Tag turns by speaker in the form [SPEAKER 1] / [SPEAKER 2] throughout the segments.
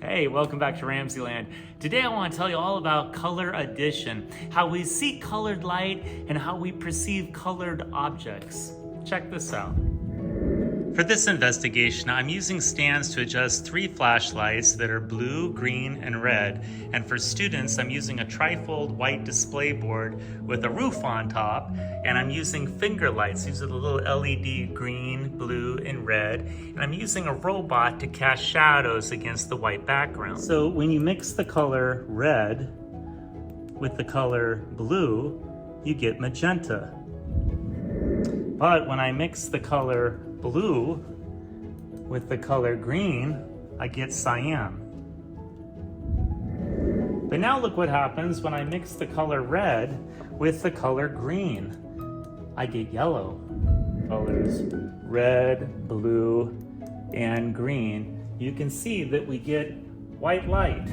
[SPEAKER 1] Hey, welcome back to RamZland. Today I want to tell you all about color addition, how we see colored light and how we perceive colored objects. Check this out. For this investigation, I'm using stands to adjust 3 flashlights that are blue, green, and red. And for students, I'm using a trifold white display board with a roof on top, and I'm using finger lights. These are the little LED green, blue, and red. And I'm using a robot to cast shadows against the white background. So when you mix the color red with the color blue, you get magenta. But when I mix the color blue with the color green, I get cyan. But now look what happens when I mix the color red with the color green. I get yellow. Colors red, blue, and green. You can see that we get white light.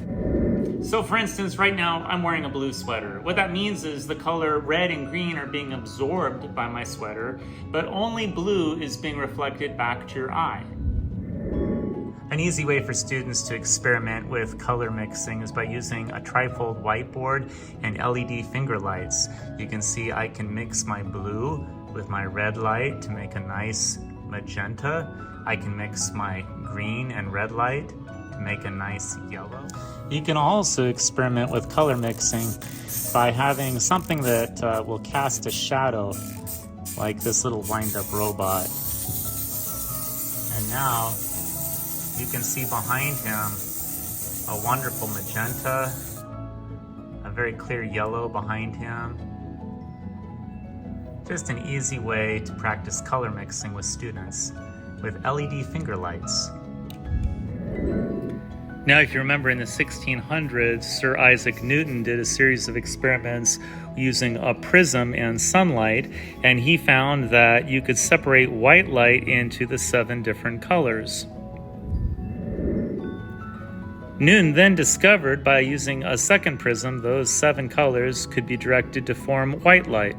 [SPEAKER 1] So for instance, right now I'm wearing a blue sweater. What that means is the color red and green are being absorbed by my sweater, but only blue is being reflected back to your eye. An easy way for students to experiment with color mixing is by using a trifold whiteboard and LED finger lights. You can see I can mix my blue with my red light to make a nice magenta. I can mix my green and red light to make a nice yellow. You can also experiment with color mixing by having something that will cast a shadow, like this little wind-up robot. And now you can see behind him a wonderful magenta, a very clear yellow behind him. Just an easy way to practice color mixing with students with LED finger lights. Now, if you remember, in the 1600s, Sir Isaac Newton did a series of experiments using a prism and sunlight, and he found that you could separate white light into the 7 different colors. Newton then discovered by using a second prism, those 7 colors could be directed to form white light.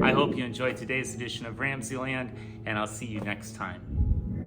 [SPEAKER 1] I hope you enjoyed today's edition of RamZland, and I'll see you next time.